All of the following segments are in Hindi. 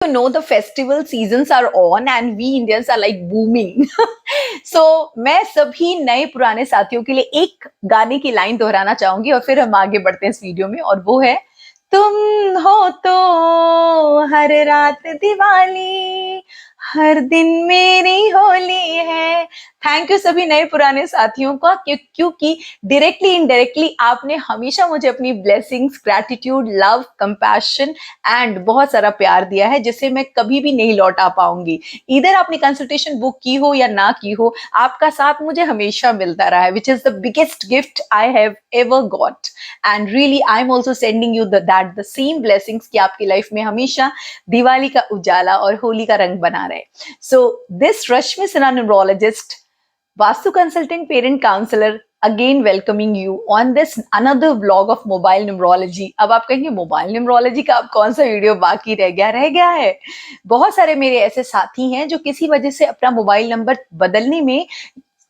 know the festival seasons are on and we Indians are like booming. So मैं सभी नए पुराने साथियों के लिए एक गाने की लाइन दोहराना चाहूंगी और फिर हम आगे बढ़ते हैं इस वीडियो में, और वो है, तुम हो तो हर रात दिवाली, हर दिन मेरी होली है। थैंक यू सभी नए पुराने साथियों का, क्योंकि डायरेक्टली इनडायरेक्टली आपने हमेशा मुझे अपनी blessings, gratitude, love, compassion and बहुत सारा प्यार दिया है, जिसे मैं कभी भी नहीं लौटा पाऊंगी। इधर आपने कंसल्टेशन बुक की हो या ना की हो, आपका साथ मुझे हमेशा मिलता रहा है, which is the biggest gift I have ever got. And really I am also sending you that the same blessings कि आपकी लाइफ में हमेशा दिवाली का उजाला और होली का रंग बना रहे। So this Rashmi Sinha, numerologist, Vastu consultant, parent counselor, again welcoming you on this another vlog of mobile numerology। अब आप कहेंगे मोबाइल न्यूमरोलॉजी का अब कौन सा वीडियो बाकी रह गया है। बहुत सारे मेरे ऐसे साथी हैं जो किसी वजह से अपना मोबाइल नंबर बदलने में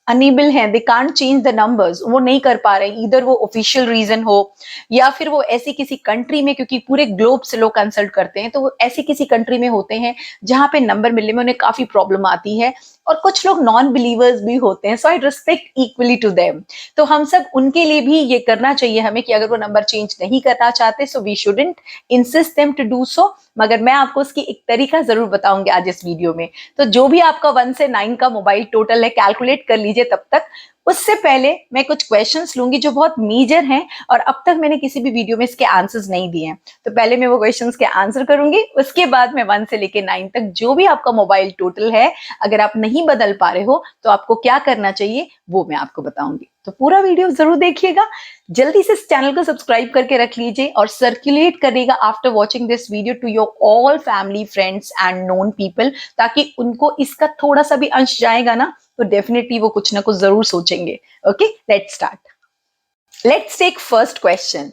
अनेबल हैं, they can't change the numbers, वो नहीं कर पा रहे। इधर वो ऑफिशियल रीजन हो या फिर वो ऐसी किसी कंट्री में, क्योंकि पूरे ग्लोब से लोग कंसल्ट करते हैं, तो वो ऐसी किसी कंट्री में होते हैं जहां पे नंबर मिलने में उन्हें काफी प्रॉब्लम आती है, और कुछ लोग नॉन बिलीवर्स भी होते हैं। So I respect equally to them. तो हम सब उनके लिए भी ये करना चाहिए हमें कि अगर वो नंबर चेंज नहीं करना चाहते, so we shouldn't insist them to do so. मगर मैं आपको उसकी एक तरीका जरूर बताऊंगी आज इस वीडियो में। तो जो भी आपका 1 से 9 का मोबाइल टोटल है, कैलकुलेट कर लीजिए तब तक। उससे पहले मैं कुछ क्वेश्चंस लूंगी जो बहुत मेजर हैं और अब तक मैंने किसी भी वीडियो में इसके आंसर्स नहीं दिए हैं। तो पहले मैं वो क्वेश्चंस के आंसर करूंगी, उसके बाद मैं 1 से लेके 9 तक जो भी आपका मोबाइल टोटल है, अगर आप नहीं बदल पा रहे हो तो आपको क्या करना चाहिए वो मैं आपको बताऊंगी। तो पूरा वीडियो जरूर देखिएगा। जल्दी से इस चैनल को सब्सक्राइब करके रख लीजिए और सर्कुलेट करिएगा after watching this video to your all family, friends and known people, ताकि उनको इसका थोड़ा सा भी अंश जाएगा ना, तो डेफिनेटली वो कुछ ना कुछ जरूर सोचेंगे। Okay, let's start. Let's take first question.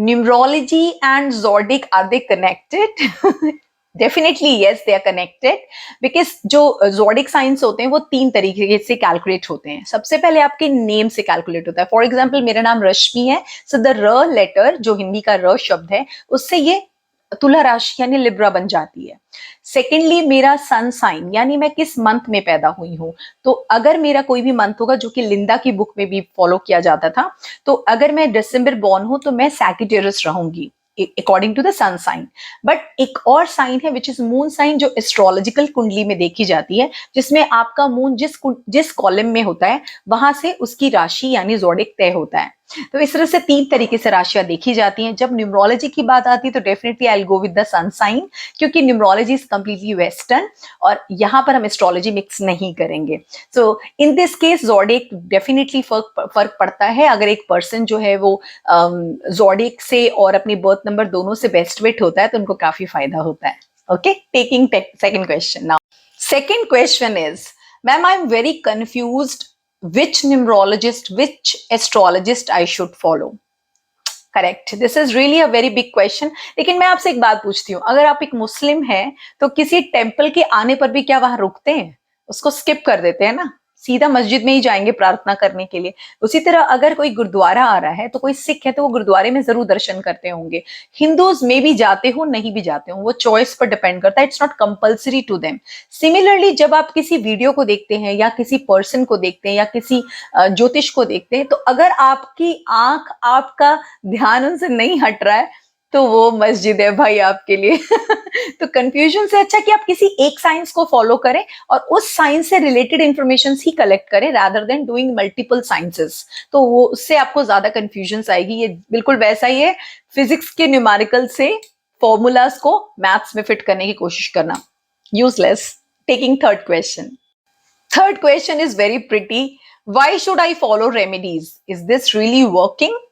Numerology and zodiac, are they connected? Definitely yes, they are connected, because जो ज़ोडिक साइंस होते हैं वो 3 तरीके से कैलकुलेट होते हैं। सबसे पहले आपके नेम से कैलकुलेट होता है। फॉर एग्जाम्पल मेरा नाम रश्मि है, सो द र लेटर, जो हिंदी का र शब्द है, उससे ये तुला राशि यानी लिब्रा बन जाती है। सेकेंडली मेरा सन साइन, यानी मैं किस मंथ में पैदा हुई हूं। तो अगर मेरा कोई भी मंथ होगा, जो कि लिंदा की बुक में भी फॉलो किया जाता था, तो अगर मैं दिसंबर बॉर्न हूं तो मैं सैजिटेरियस रहूंगी according to the sun sign. But एक और साइन है विच इज मून साइन, जो एस्ट्रोलॉजिकल कुंडली में देखी जाती है, जिसमें आपका मून जिस कॉलम में होता है वहां से उसकी राशि यानी ज़ोडिक तय होता है। तो इस तरह से 3 तरीके से राशियां देखी जाती हैं। जब न्यूमरोलॉजी की बात आती है तो definitely I will go with the sun sign, क्योंकि न्यूमरोलॉजी इज कंप्लीटली वेस्टर्न और यहाँ पर हम एस्ट्रोलॉजी मिक्स नहीं करेंगे। So in this case zodiac definitely फर्क पड़ता है। अगर एक पर्सन जो है वो ज़ोडिक से और अपनी बर्थ नंबर दोनों से बेस्ट वेट होता है तो उनको काफी फायदा होता है। Okay, taking second question now. Second question is, ma'am, I'm very confused which numerologist, which astrologist I should follow. Correct. This is really a very big question. लेकिन मैं आपसे एक बात पूछती हूँ, अगर आप एक मुस्लिम हैं तो किसी टेम्पल के आने पर भी क्या वहां रुकते हैं? उसको स्किप कर देते हैं ना, सीधा मस्जिद में ही जाएंगे प्रार्थना करने के लिए। उसी तरह अगर कोई गुरुद्वारा आ रहा है तो कोई सिख है तो वो गुरुद्वारे में जरूर दर्शन करते होंगे। हिंदूज में भी जाते हो, नहीं भी जाते हो, वो चॉइस पर डिपेंड करता है। It's not compulsory to them. Similarly जब आप किसी वीडियो को देखते हैं या किसी पर्सन को देखते हैं या किसी ज्योतिष को देखते हैं, तो अगर आपकी आंख, आपका ध्यान उनसे नहीं हट रहा है तो वो मस्जिद है भाई आपके लिए। तो कंफ्यूजन से अच्छा कि आप किसी एक साइंस को फॉलो करें और उस साइंस से रिलेटेड इंफॉर्मेशन ही कलेक्ट करें, rather than doing multiple sciences. तो वो उससे आपको ज्यादा कंफ्यूजन आएगी। ये बिल्कुल वैसा ही है फिजिक्स के न्यूमेरिकल से फॉर्मूलाज को मैथ्स में फिट करने की कोशिश करना, useless. Taking third question. Third question is very pretty. Why should I follow remedies? Is this really working?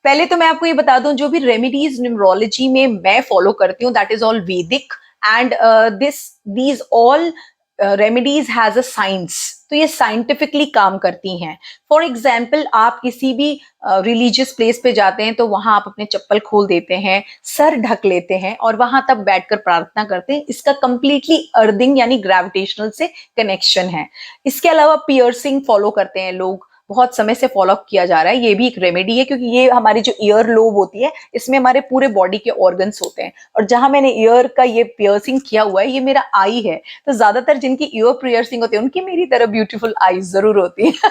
पहले तो मैं आपको ये बता दूं, जो भी रेमेडीज न्यूमरोलॉजी में मैं फॉलो करती हूँ दैट इज ऑल वैदिक, and these all remedies has a science. तो ये साइंटिफिकली काम करती हैं। फॉर एग्जाम्पल आप किसी भी रिलीजियस प्लेस पे जाते हैं तो वहां आप अपने चप्पल खोल देते हैं, सर ढक लेते हैं और वहां तब बैठकर प्रार्थना करते हैं। इसका कंप्लीटली अर्थिंग यानी ग्रेविटेशनल से कनेक्शन है। इसके अलावा पियर्सिंग फॉलो करते हैं लोग, बहुत समय से फॉलो अप किया जा रहा है। ये भी एक रेमेडी है, क्योंकि ये हमारी जो ईयर लोब होती है, इसमें हमारे पूरे बॉडी के ऑर्गन्स होते हैं, और जहां मैंने ईयर का ये पियर्सिंग किया हुआ है, ये मेरा आई है। तो ज्यादातर जिनकी ईयर पियर्सिंग होती है, उनकी मेरी तरह ब्यूटीफुल आईज जरूर होती है।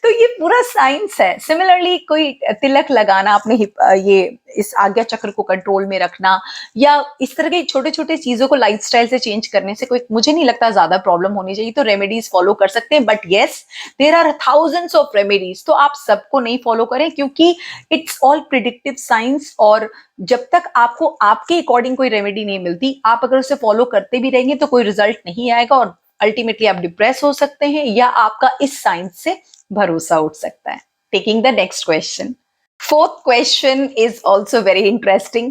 तो ये पूरा साइंस है। सिमिलरली कोई तिलक लगाना, अपने ये इस आज्ञा चक्र को कंट्रोल में रखना, या इस तरह के छोटे छोटे चीजों को लाइफस्टाइल से चेंज करने से कोई, मुझे नहीं लगता ज्यादा प्रॉब्लम होनी चाहिए। तो रेमेडीज फॉलो कर सकते हैं, but yes, there are thousands of remedies. तो आप सबको नहीं फॉलो करें, क्योंकि इट्स ऑल प्रिडिक्टिव साइंस, और जब तक आपको आपके अकॉर्डिंग कोई रेमेडी नहीं मिलती, आप अगर उसे फॉलो करते भी रहेंगे तो कोई रिजल्ट नहीं आएगा, और अल्टीमेटली आप डिप्रेस हो सकते हैं, या आपका इस साइंस से भरोसा उठ सकता है। Taking the next question. Fourth question is also very interesting,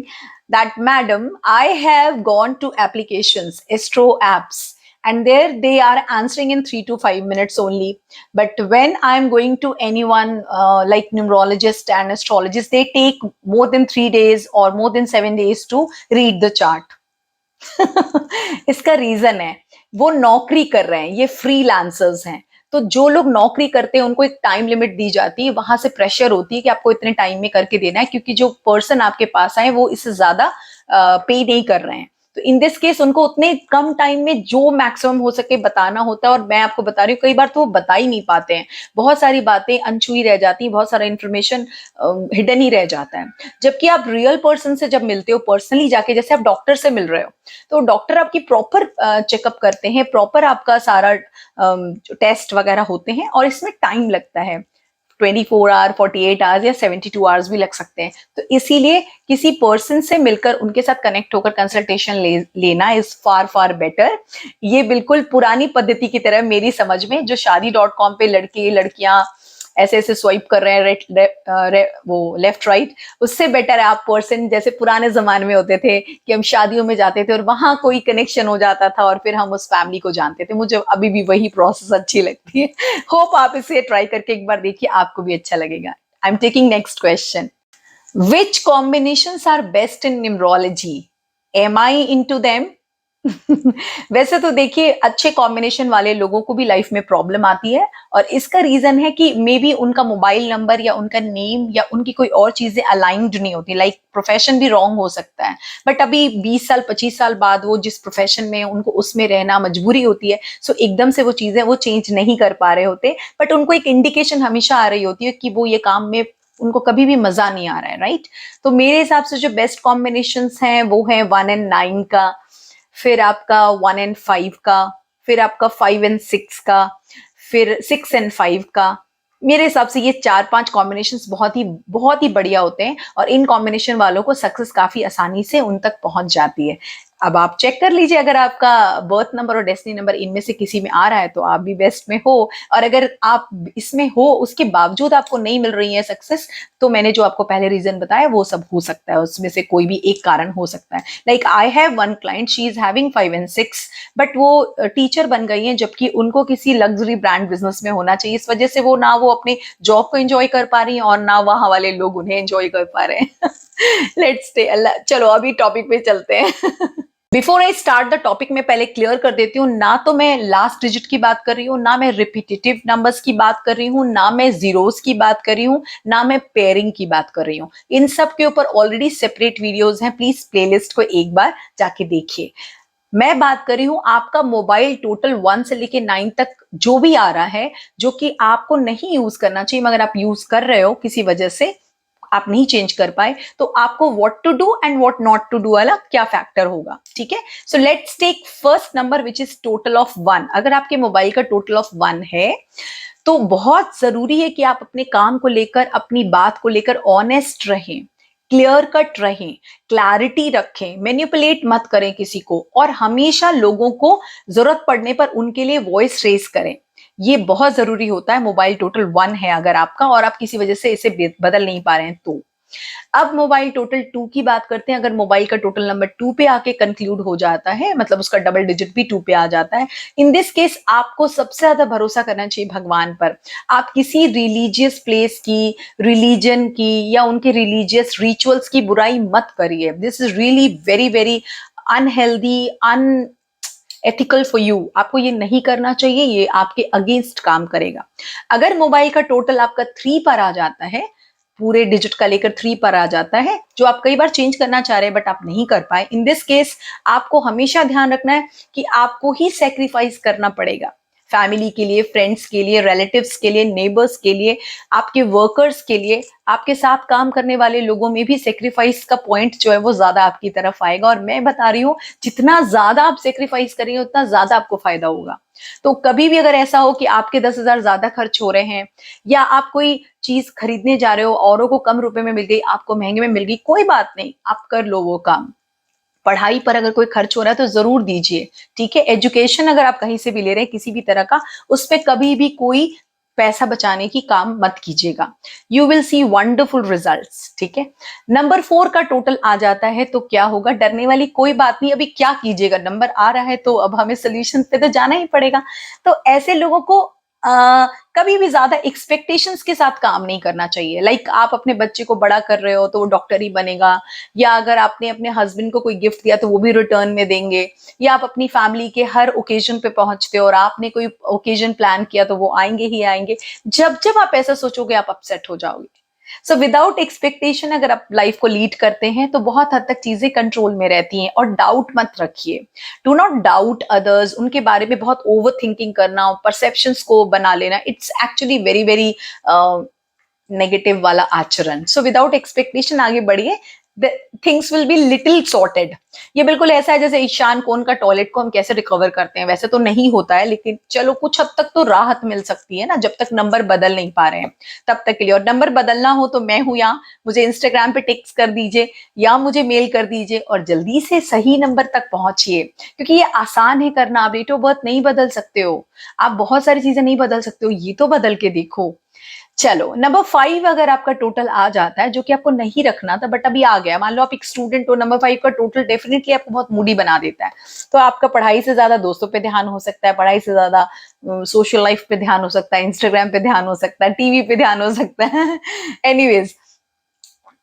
that madam, I have gone to applications, Astro apps, and there they are answering in 3 to 5 minutes only. But when I'm going to anyone like numerologist and astrologist, they take more than 3 days or more than 7 days to read the chart. इसका रीजन है, वो नौकरी कर रहे हैं, ये फ्रीलांसर्स हैं। तो जो लोग नौकरी करते हैं उनको एक टाइम लिमिट दी जाती है, वहां से प्रेशर होती है कि आपको इतने टाइम में करके देना है, क्योंकि जो पर्सन आपके पास आए वो इससे ज्यादा पे नहीं कर रहे हैं। तो इन दिस केस उनको उतने कम टाइम में जो मैक्सिमम हो सके बताना होता है, और मैं आपको बता रही हूँ कई बार तो वो बता ही नहीं पाते हैं, बहुत सारी बातें अनछुई रह जाती हैं, बहुत सारा इंफॉर्मेशन हिडन ही रह जाता है। जबकि आप रियल पर्सन से जब मिलते हो, पर्सनली जाके, जैसे आप डॉक्टर से मिल रहे हो, तो डॉक्टर आपकी प्रॉपर चेकअप करते हैं, प्रॉपर आपका सारा टेस्ट वगैरह होते हैं, और इसमें टाइम लगता है। 24 आवर, 48 आवर्स या 72 आवर्स भी लग सकते हैं। तो इसीलिए किसी पर्सन से मिलकर उनके साथ कनेक्ट होकर कंसल्टेशन लेना इज फार फार बेटर। ये बिल्कुल पुरानी पद्धति की तरह मेरी समझ में, जो शादी.com पे लड़के लड़कियां ऐसे ऐसे स्वाइप कर रहे हैं वो लेफ्ट राइट, उससे बेटर है आप पर्सन, जैसे पुराने जमाने में होते थे कि हम शादियों में जाते थे और वहां कोई कनेक्शन हो जाता था और फिर हम उस फैमिली को जानते थे। मुझे अभी भी वही प्रोसेस अच्छी लगती है। होप आप इसे ट्राई करके एक बार देखिए, आपको भी अच्छा लगेगा। I am taking next question. Which combinations are best in numerology? Am I into them? वैसे तो देखिए, अच्छे कॉम्बिनेशन वाले लोगों को भी लाइफ में प्रॉब्लम आती है, और इसका रीजन है कि मे बी उनका मोबाइल नंबर या उनका नेम या उनकी कोई और चीजें अलाइंड नहीं होती। लाइक प्रोफेशन भी रॉन्ग हो सकता है, बट अभी 20 साल 25 साल बाद वो जिस प्रोफेशन में, उनको उसमें रहना मजबूरी होती है, सो एकदम से वो चीजें वो चेंज नहीं कर पा रहे होते, बट उनको एक इंडिकेशन हमेशा आ रही होती है कि वो ये काम में उनको कभी भी मजा नहीं आ रहा है, राइट? तो मेरे हिसाब से जो बेस्ट कॉम्बिनेशन हैं वो है 1 and 9 का, फिर आपका 1 and 5 का, फिर आपका 5 and 6 का, फिर 6 and 5 का। मेरे हिसाब से ये 4-5 कॉम्बिनेशंस बहुत ही बढ़िया होते हैं, और इन कॉम्बिनेशन वालों को सक्सेस काफी आसानी से उन तक पहुंच जाती है। अब आप चेक कर लीजिए, अगर आपका बर्थ नंबर और डेस्टिनी नंबर इनमें से किसी में आ रहा है तो आप भी बेस्ट में हो, और अगर आप इसमें हो उसके बावजूद आपको नहीं मिल रही है सक्सेस, तो मैंने जो आपको पहले रीजन बताया वो सब हो सकता है, उसमें से कोई भी एक कारण हो सकता है। Like I have one client, she is having 5 and 6, but वो टीचर बन गई है, जबकि उनको किसी लग्जरी ब्रांड बिजनेस में होना चाहिए। इस वजह से वो ना वो अपने जॉब को एंजॉय कर पा रही है, और ना वहां वाले लोग उन्हें एंजॉय कर पा रहे हैं। Let's stay. चलो अभी टॉपिक पे चलते हैं। Before I start the topic, में पहले क्लियर कर देती हूँ, ना तो मैं लास्ट डिजिट की बात कर रही हूँ, ना मैं रिपीटेटिव नंबर्स की बात कर रही हूँ, ना मैं जीरोस की बात कर रही हूँ, ना मैं पेयरिंग की बात कर रही हूँ। इन सब के ऊपर ऑलरेडी सेपरेट वीडियोस हैं, प्लीज प्लेलिस्ट को एक बार जाके देखिए। मैं बात कर रही हूँ आपका मोबाइल टोटल 1 से लेके 9 तक जो भी आ रहा है, जो कि आपको नहीं यूज करना चाहिए, मगर आप यूज कर रहे हो किसी वजह से, आप नहीं चेंज कर पाए, तो आपको what to do and what not to do वाला क्या फैक्टर होगा, ठीक है? So let's take first number which is total of 1। अगर आपके मोबाइल का टोटल ऑफ 1 है तो बहुत जरूरी है कि आप अपने काम को लेकर, अपनी बात को लेकर ऑनेस्ट रहें, क्लियर कट रहें, क्लैरिटी रखें, मैनिपुलेट मत करें किसी को, और हमेशा लोगों को जरूरत पड़ने पर उनके लिए वॉइस रेज करें। ये बहुत जरूरी होता है। मोबाइल टोटल 1 है अगर आपका, और आप किसी वजह से इसे बदल नहीं पा रहे हैं तो। अब मोबाइल टोटल 2 की बात करते हैं। अगर मोबाइल का टोटल नंबर 2 पे आके कंक्लूड हो जाता है, मतलब उसका डबल डिजिट भी 2 पे आ जाता है, इन दिस केस आपको सबसे ज्यादा भरोसा करना चाहिए भगवान पर। आप किसी रिलीजियस प्लेस की, रिलीजन की, या उनके रिलीजियस रिचुअल्स की बुराई मत करिए। This is really very very unhealthy, ethical for you, आपको ये नहीं करना चाहिए, ये आपके अगेंस्ट काम करेगा। अगर मोबाइल का टोटल आपका 3 पर आ जाता है, पूरे डिजिट का लेकर 3 पर आ जाता है, जो आप कई बार चेंज करना चाह रहे हैं बट आप नहीं कर पाए, इन दिस केस आपको हमेशा ध्यान रखना है कि आपको ही सेक्रीफाइस करना पड़ेगा फैमिली के लिए, फ्रेंड्स के लिए, रिलेटिव्स के लिए, नेबर्स के लिए, आपके वर्कर्स के लिए, आपके साथ काम करने वाले लोगों में भी सेक्रीफाइस का पॉइंट जो है वो ज्यादा आपकी तरफ आएगा। और मैं बता रही हूँ, जितना ज्यादा आप सेक्रीफाइस करेंगे उतना ज्यादा आपको फायदा होगा। तो कभी भी अगर ऐसा हो कि आपके 10,000 ज्यादा खर्च हो रहे हैं, या आप कोई चीज खरीदने जा रहे हो, औरों को कम रुपए में मिल गई, आपको महंगे में मिल गई, कोई बात नहीं, आप कर लो वो काम। पढ़ाई पर अगर कोई खर्च हो रहा है तो जरूर दीजिए, ठीक है। एजुकेशन अगर आप कहीं से भी ले रहे हैं किसी भी तरह का, उस पर कभी भी कोई पैसा बचाने की काम मत कीजिएगा। You will see wonderful results, ठीक है। नंबर 4 का टोटल आ जाता है तो क्या होगा, डरने वाली कोई बात नहीं। अभी क्या कीजिएगा, नंबर आ रहा है तो अब हमें सोल्यूशन पे तो जाना ही पड़ेगा। तो ऐसे लोगों को कभी भी ज्यादा एक्सपेक्टेशंस के साथ काम नहीं करना चाहिए। लाइक आप अपने बच्चे को बड़ा कर रहे हो तो वो डॉक्टर ही बनेगा, या अगर आपने अपने हस्बैंड को कोई गिफ्ट दिया तो वो भी रिटर्न में देंगे, या आप अपनी फैमिली के हर ओकेजन पे पहुंचते हो और आपने कोई ओकेजन प्लान किया तो वो आएंगे ही आएंगे। जब जब आप ऐसा सोचोगे आप अपसेट हो जाओगे। सो विदाउट एक्सपेक्टेशन अगर आप लाइफ को लीड करते हैं तो बहुत हद तक चीजें कंट्रोल में रहती हैं। और डाउट मत रखिए, डू नॉट डाउट अदर्स, उनके बारे में बहुत ओवर थिंकिंग करना, परसेप्शंस को बना लेना, it's actually very very negative वाला आचरण। सो विदाउट एक्सपेक्टेशन आगे बढ़िए, things will be little sorted. ये बिल्कुल ऐसा है जैसे ईशान कोण का टॉयलेट को हम कैसे रिकवर करते हैं, वैसे तो नहीं होता है, लेकिन चलो कुछ हद तक तो राहत मिल सकती है ना, जब तक नंबर बदल नहीं पा रहे हैं तब तक के लिए। और नंबर बदलना हो तो मैं हूं यहाँ, मुझे इंस्टाग्राम पे टेक्स्ट कर दीजिए या मुझे मेल कर दीजिए और जल्दी से सही नंबर तक पहुंचिए, क्योंकि ये आसान है करना। आप डेट ऑफ बर्थ नहीं बदल सकते हो, आप बहुत सारी चीजें नहीं बदल सकते हो, ये तो बदल के देखो। चलो नंबर 5 अगर आपका टोटल आ जाता है, जो कि आपको नहीं रखना था बट अभी आ गया, मान लो आप एक स्टूडेंट हो, नंबर 5 का टोटल डेफिनेटली आपको बहुत मूडी बना देता है। तो आपका पढ़ाई से ज्यादा दोस्तों पे ध्यान हो सकता है, पढ़ाई से ज्यादा सोशल लाइफ पे ध्यान हो सकता है, इंस्टाग्राम पे ध्यान हो सकता है, टीवी पे ध्यान हो सकता है। एनीवेज,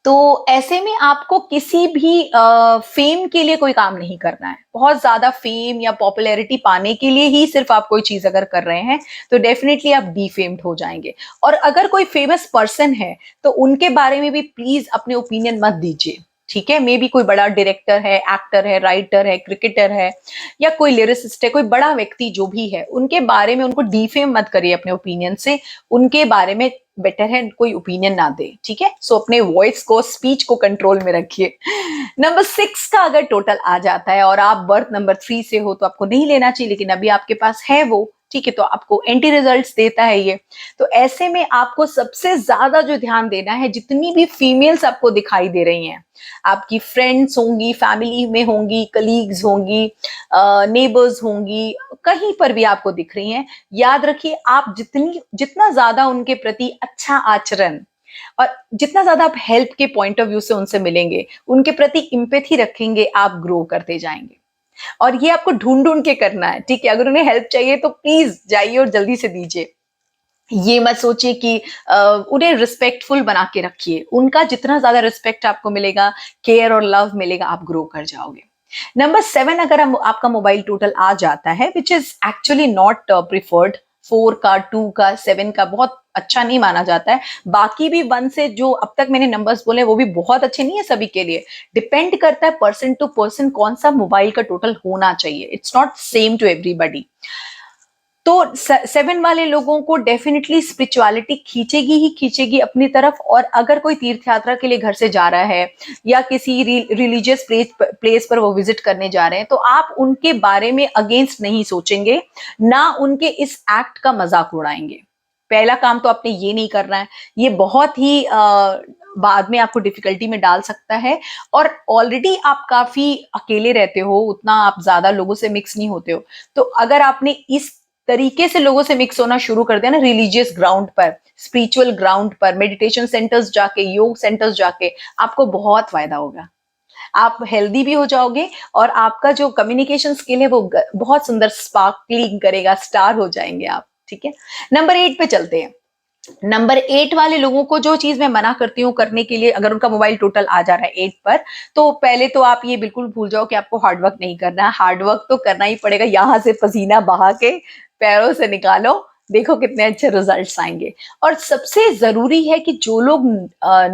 तो ऐसे में आपको किसी भी फेम के लिए कोई काम नहीं करना है। बहुत ज्यादा फेम या पॉपुलैरिटी पाने के लिए ही सिर्फ आप कोई चीज अगर कर रहे हैं तो डेफिनेटली आप डिफेम्ड हो जाएंगे। और अगर कोई फेमस पर्सन है तो उनके बारे में भी प्लीज अपने ओपिनियन मत दीजिए, ठीक है। मे बी कोई बड़ा डायरेक्टर है, एक्टर है, राइटर है, क्रिकेटर है, या कोई लिरिसिस्ट है, कोई बड़ा व्यक्ति जो भी है, उनके बारे में उनको डिफेम मत करिए अपने ओपिनियन से। उनके बारे में बेटर है कोई ओपिनियन ना दे, ठीक है। सो अपने वॉइस को, स्पीच को कंट्रोल में रखिए। नंबर 6 का अगर टोटल आ जाता है और आप बर्थ नंबर 3 से हो तो आपको नहीं लेना चाहिए, लेकिन अभी आपके पास है वो, ठीक है, तो आपको एंटी रिजल्ट्स देता है ये। तो ऐसे में आपको सबसे ज्यादा जो ध्यान देना है, जितनी भी फीमेल्स आपको दिखाई दे रही हैं, आपकी फ्रेंड्स होंगी, फैमिली में होंगी, कलीग्स होंगी, नेबर्स होंगी, कहीं पर भी आपको दिख रही हैं, याद रखिए आप जितना ज्यादा उनके प्रति अच्छा आचरण और जितना ज्यादा आप हेल्प के पॉइंट ऑफ व्यू से उनसे मिलेंगे, उनके प्रति इम्पैथी रखेंगे, आप ग्रो करते जाएंगे। और ये आपको ढूंढ ढूंढ के करना है, ठीक है। अगर उन्हें हेल्प चाहिए तो प्लीज जाइए और जल्दी से दीजिए। ये मत सोचिए कि उन्हें रिस्पेक्टफुल बना के रखिए। उनका जितना ज्यादा रिस्पेक्ट आपको मिलेगा, केयर और लव मिलेगा, आप ग्रो कर जाओगे। नंबर 7 अगर आपका मोबाइल टोटल आ जाता है, which is actually not preferred, 4 का, 2 का, 7 का बहुत अच्छा नहीं माना जाता है। बाकी भी 1 से जो अब तक मैंने नंबर्स बोले वो भी बहुत अच्छे नहीं है सभी के लिए। डिपेंड करता है पर्सन टू पर्सन कौन सा मोबाइल का टोटल होना चाहिए। It's not same to everybody. तो 7 वाले लोगों को डेफिनेटली स्पिरिचुअलिटी खींचेगी ही खींचेगी अपनी तरफ। और अगर कोई तीर्थ यात्रा के लिए घर से जा रहा है या किसी रिलीजियस प्लेस पर वो विजिट करने जा रहे हैं, तो आप उनके बारे में अगेंस्ट नहीं सोचेंगे, ना उनके इस एक्ट का मजाक उड़ाएंगे। पहला काम तो आपने ये नहीं करना है, ये बहुत ही बाद में आपको डिफिकल्टी में डाल सकता है। और ऑलरेडी आप काफी अकेले रहते हो, उतना आप ज्यादा लोगों से मिक्स नहीं होते हो। तो अगर आपने इस तरीके से लोगों से मिक्स होना शुरू कर दिया ना, रिलीजियस ग्राउंड पर, स्पिरिचुअल ग्राउंड पर, मेडिटेशन सेंटर्स जाके, योग सेंटर्स जाके, आपको बहुत फायदा होगा। आप हेल्दी भी हो जाओगे और आपका जो कम्युनिकेशन स्किल है वो बहुत सुंदर स्पार्कलिंग करेगा, स्टार हो जाएंगे आप, ठीक है। नंबर 8 पे चलते हैं। नंबर 8 वाले लोगों को जो चीज मैं मना करती हूँ करने के लिए, अगर उनका मोबाइल टोटल आ जा रहा है 8 पर, तो पहले तो आप ये बिल्कुल भूल जाओ कि आपको हार्ड वर्क नहीं करना है। हार्ड वर्क तो करना ही पड़ेगा, यहाँ से पसीना बहा के पैरों से निकालो, देखो कितने अच्छे रिजल्ट्स आएंगे। और सबसे जरूरी है कि जो लोग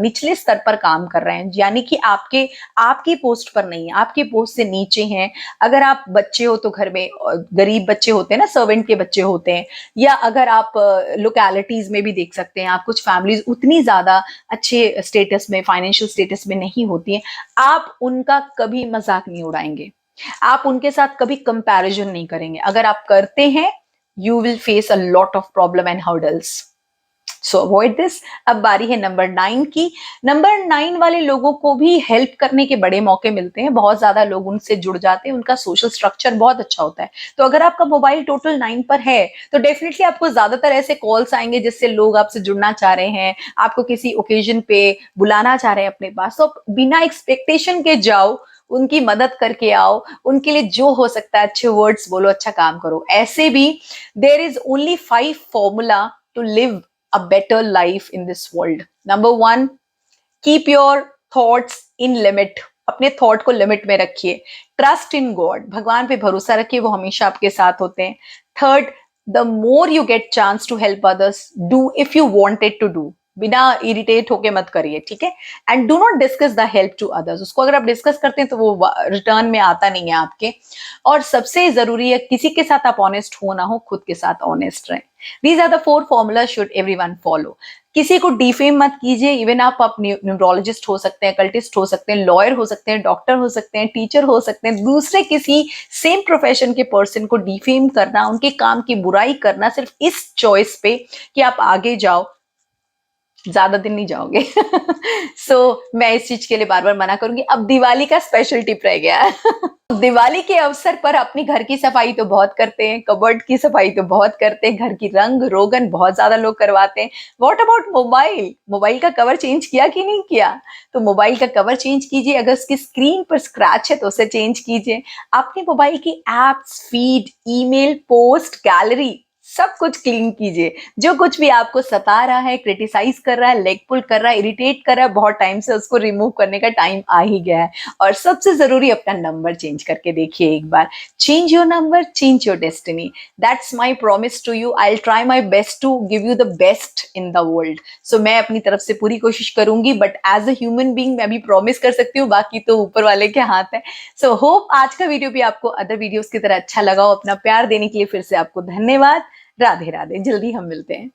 निचले स्तर पर काम कर रहे हैं, यानी कि आपके आपकी पोस्ट पर नहीं है, आपके पोस्ट से नीचे हैं, अगर आप बच्चे हो तो घर में गरीब बच्चे होते हैं ना, सर्वेंट के बच्चे होते हैं, या अगर आप लोकेलिटीज में भी देख सकते हैं, आप कुछ फैमिलीज उतनी ज्यादा अच्छे स्टेटस में, फाइनेंशियल स्टेटस में नहीं होती हैं, आप उनका कभी मजाक नहीं उड़ाएंगे, आप उनके साथ कभी कंपैरिजन नहीं करेंगे। अगर आप करते हैं, you will face a lot of problem and hurdles, so avoid this. अब बारी है नंबर 9 की। नंबर 9 वाले लोगों को भी हेल्प करने के बड़े मौके मिलते हैं, बहुत ज्यादा लोग उनसे जुड़ जाते हैं, उनका सोशल स्ट्रक्चर बहुत अच्छा होता है। तो अगर आपका मोबाइल टोटल 9 पर है तो डेफिनेटली आपको ज्यादातर ऐसे कॉल्स आएंगे जिससे लोग आपसे जुड़ना चाह रहे हैं, आपको किसी ओकेजन पे बुलाना चाह रहे हैं अपने पास, तो बिना एक्सपेक्टेशन के जाओ, उनकी मदद करके आओ, उनके लिए जो हो सकता है अच्छे वर्ड्स बोलो, अच्छा काम करो। ऐसे भी there is only 5 formula to live a better life in this world. Number 1, keep your thoughts in limit. अपने थॉट को लिमिट में रखिए। ट्रस्ट इन गॉड, भगवान पे भरोसा रखिए, वो हमेशा आपके साथ होते हैं। Third, the more you get chance to help others, do if you wanted to do, बिना इरिटेट होके मत करिए, ठीक है। And do not discuss the help to others, उसको अगर आप डिस्कस करते हैं तो वो रिटर्न में आता नहीं है आपके। और सबसे जरूरी है, किसी के साथ आप ऑनेस्ट हो ना हो, खुद के साथ ऑनेस्ट रहें। These are the 4 formulas should everyone follow. किसी को डिफेम मत कीजिए, इवन आप न्यूरोलॉजिस्ट हो सकते हैं, कल्टिस्ट हो सकते हैं, लॉयर हो सकते हैं, डॉक्टर हो सकते हैं, टीचर हो सकते हैं, दूसरे किसी सेम प्रोफेशन के पर्सन को डिफेम करना, उनके काम की बुराई करना, सिर्फ इस चॉइस पे कि आप आगे जाओ, ज्यादा दिन नहीं जाओगे। मैं इस चीज के लिए बार बार मना करूंगी। अब दिवाली का स्पेशल टिप रह गया है। दिवाली के अवसर पर अपनी घर की सफाई तो बहुत करते हैं, कबर्ड की सफाई तो बहुत करते हैं, घर की रंग रोगन बहुत ज्यादा लोग करवाते हैं। What about mobile? मोबाइल का कवर चेंज किया कि नहीं किया? तो मोबाइल का कवर चेंज कीजिए, अगर उसकी स्क्रीन पर स्क्रैच है तो उसे चेंज कीजिए। अपने मोबाइल की apps, feed, email, post, gallery, सब कुछ क्लीन कीजिए। जो कुछ भी आपको सता रहा है, क्रिटिसाइज कर रहा है, लेग पुल कर रहा है, इरिटेट कर रहा है बहुत टाइम से, उसको रिमूव करने का टाइम आ ही गया है। और सबसे जरूरी, अपना नंबर चेंज करके देखिए एक बार। Change your number, change your destiny. That's my promise to you. I will try my best to give you the best in the world. So मैं अपनी तरफ से पूरी कोशिश करूंगी, but as a human being मैं भी प्रॉमिस कर सकती हूँ, बाकी तो ऊपर वाले के हाथ है। सो होप आज का वीडियो भी आपको अदर वीडियोज की तरह अच्छा लगा हो। अपना प्यार देने के लिए फिर से आपको धन्यवाद। राधे राधे, जल्दी हम मिलते हैं।